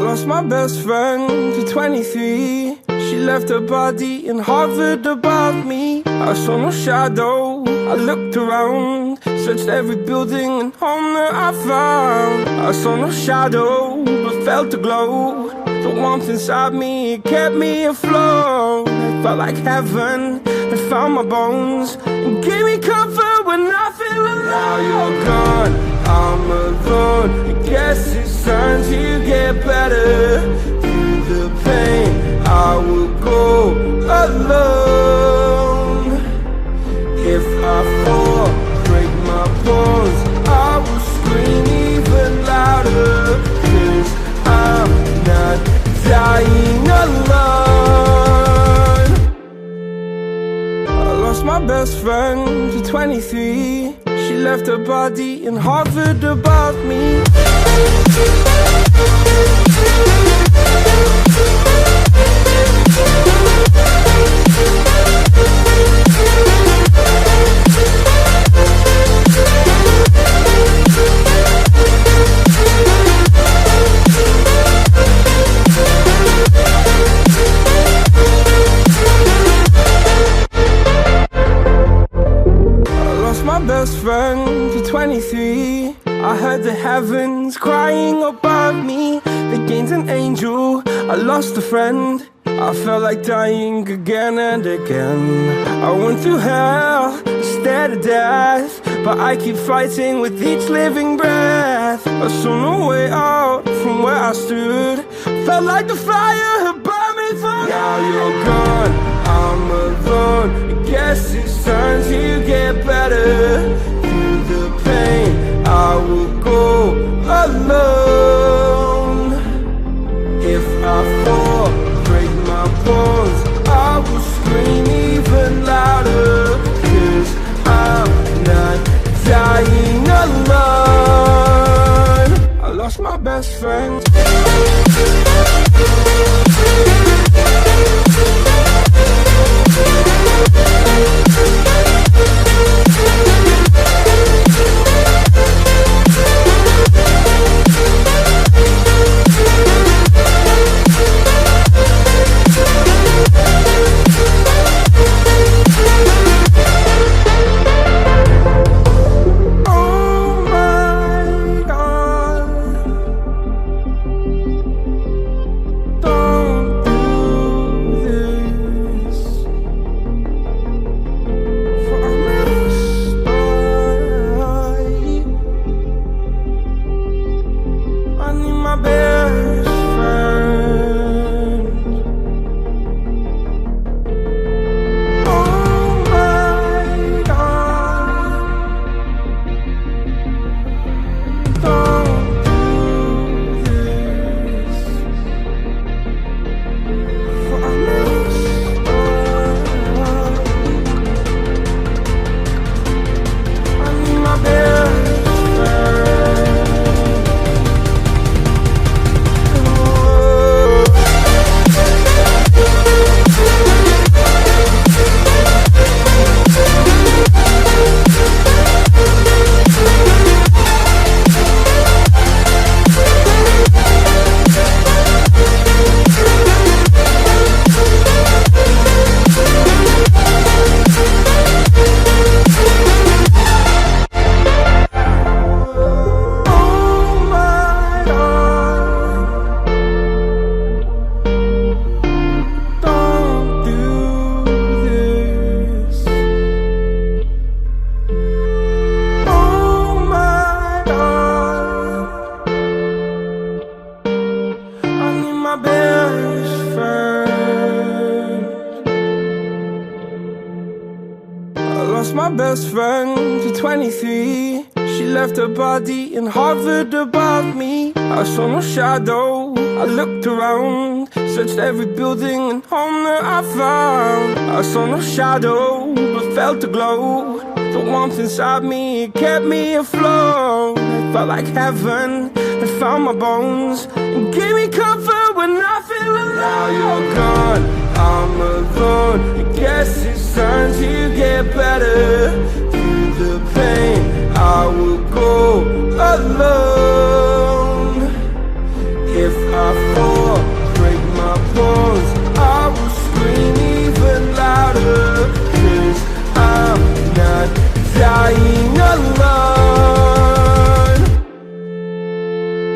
lost my best friend to 23. She left her body and hovered above me. I saw no shadow, I looked around, searched every building and home that I found. I saw no shadow, but felt the glow. The warmth inside me, it kept me afloat. It felt like heaven had found my bones and gave me comfort when I feel alone. Now you're gone, I'm alone. I guess it's time to get better. Through the pain, I will go alone. If I fall, break my bones, I will scream even louder. 'Cause I'm not dying alone. I lost my best friend to 23. She left her body and hovered above me. My best friend for 23. I heard the heavens crying above me. They gained an angel, I lost a friend. I felt like dying again and again. I went through hell, stared at death, but I keep fighting with each living breath. I saw no way out from where I stood. Felt like the fire had burned me through. Now you're gone, I'm alone. I guess it's time to get better. Through the pain, I will go alone. If I fall, break my bones, I will scream even louder. 'Cause I'm not dying alone. I lost my best friend. My best friend to 23. She left her body and hovered above me. I saw no shadow, I looked around, searched every building and home that I found. I saw no shadow, but felt the glow. The warmth inside me, it kept me afloat. It felt like heaven had found my bones and gave me comfort when I feel alone. Now you're gone, I'm alone. I guess it's time to get better. Through the pain, I will go alone. If I I fall, break my bones, I will scream even louder, 'cause I'm not dying alone.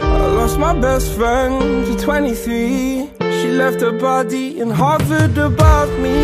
I lost my best friend to 23. She left her body and hovered above me.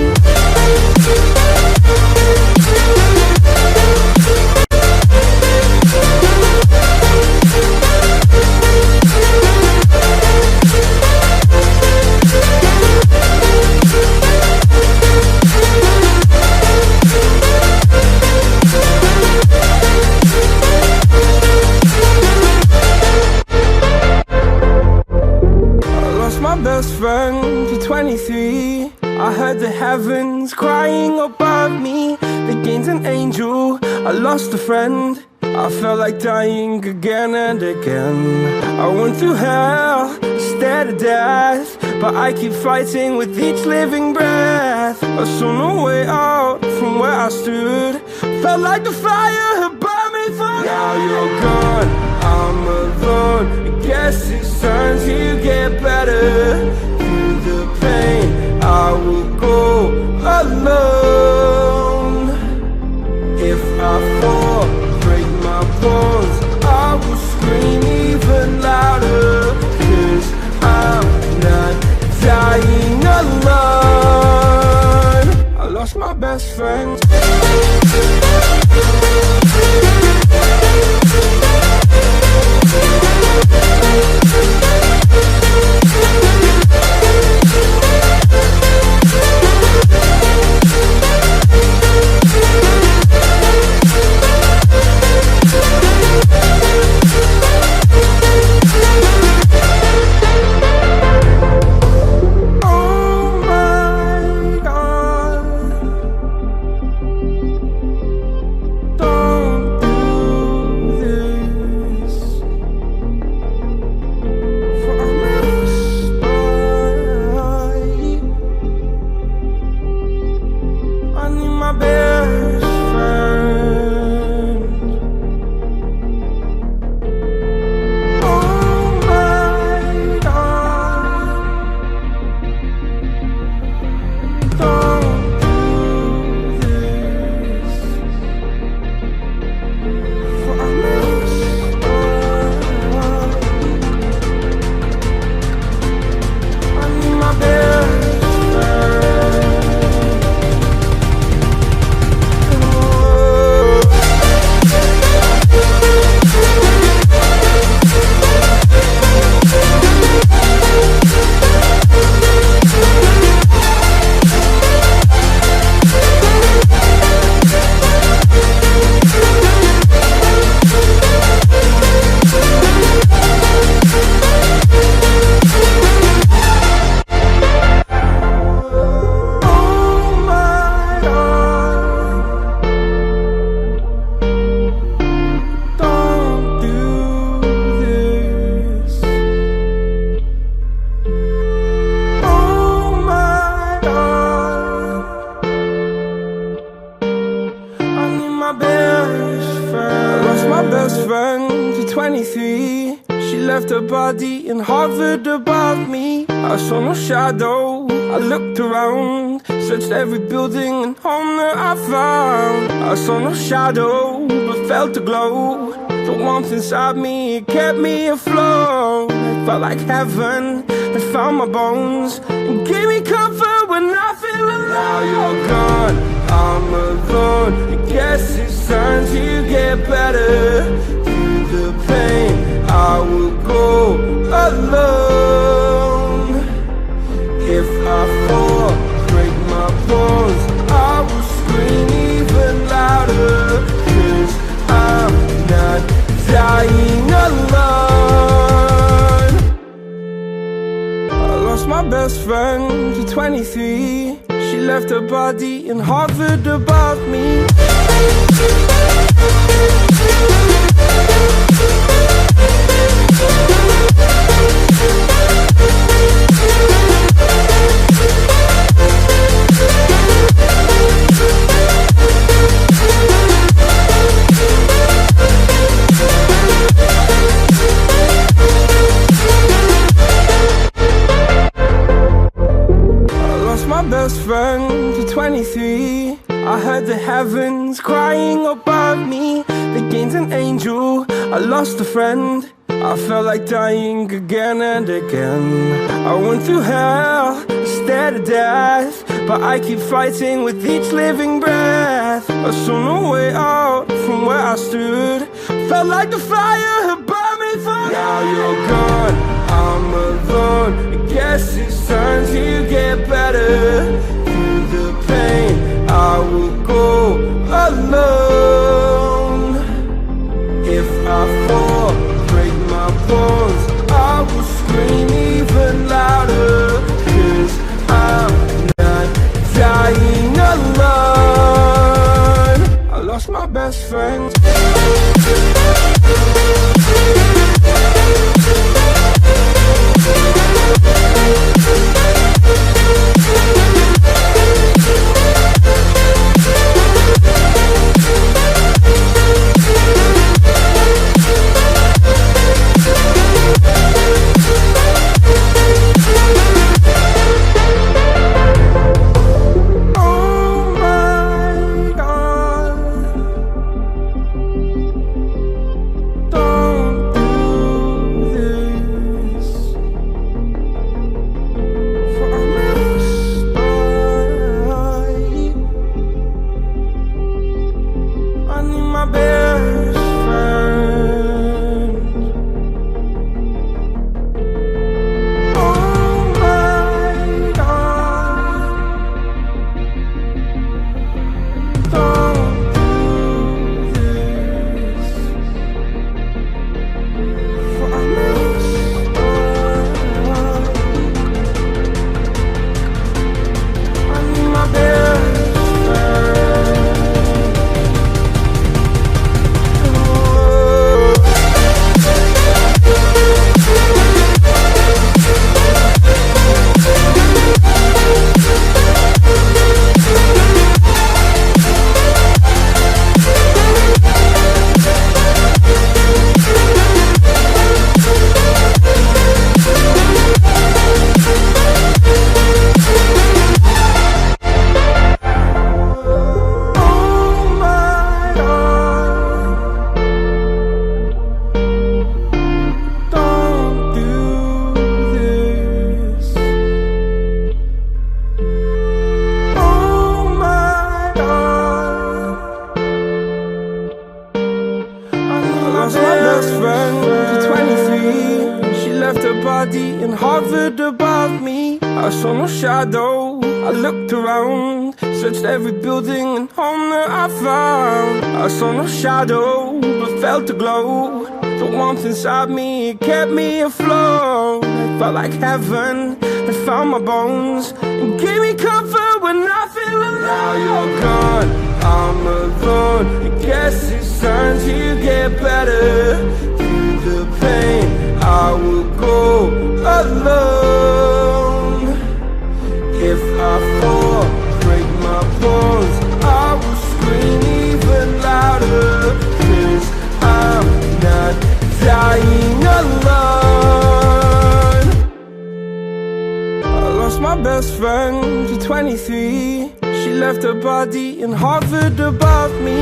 My best friend to 23. I heard the heavens crying above me. They gained an angel, I lost a friend. I felt like dying again and again. I went through hell, stared at death, but I keep fighting with each living breath. I saw no way out from where I stood. Felt like the fire had burned me through. Now you're gone, I'm alone. I guess it's time to get better. Through the pain, I will go alone. If I fall, break my bones, I will scream even louder, 'cause I'm not dying alone. I lost my best friend. best friend to 23. She left her body and hovered above me. I saw no shadow, I looked around, searched every building and home that I found. I saw no shadow, but felt a glow. The warmth inside me, it kept me afloat. It felt like heaven had found my bones and gave me comfort when I feel alone. Now you're gone, I'm alone. I guess it's time to get better. Through the pain, I will go alone. If I fall, break my bones, I will scream even louder. 'Cause I'm not dying alone. I lost my best friend to 23. She left her body and hovered above me. friend to 23. I heard the heavens crying above me. They gained an angel, I lost a friend. I felt like dying again and again. I went through hell, stared at death, but I keep fighting with each living breath. I saw no way out from where I stood. Felt like the fire had burned me through. Now you're gone, I'm alone. I guess it's time to get better. Through the pain, I will go alone. If I fall, break my bones, I will scream even louder. 'Cause I'm not dying alone. I lost my best friend. And hovered above me. I saw no shadow, I looked around, searched every building and home that I found. I saw no shadow, but felt the glow. The warmth inside me, it kept me afloat. It felt like heaven had found my bones and gave me comfort when I feel alone. Now you're gone, I'm alone. I guess it's time to get better. Through the pain, I will go alone. If I fall, break my bones, I will scream even louder. 'Cause I'm not dying alone. I lost my best friend to 23. She left her body and hovered above me.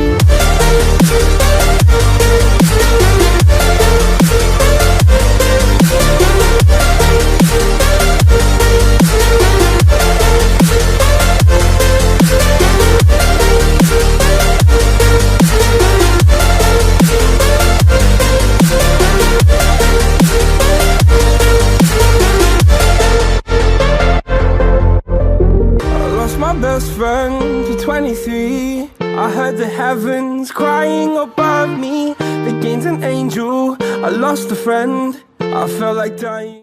Best friend to 23. I heard the heavens crying above me. They gained an angel, I lost a friend. I felt like dying.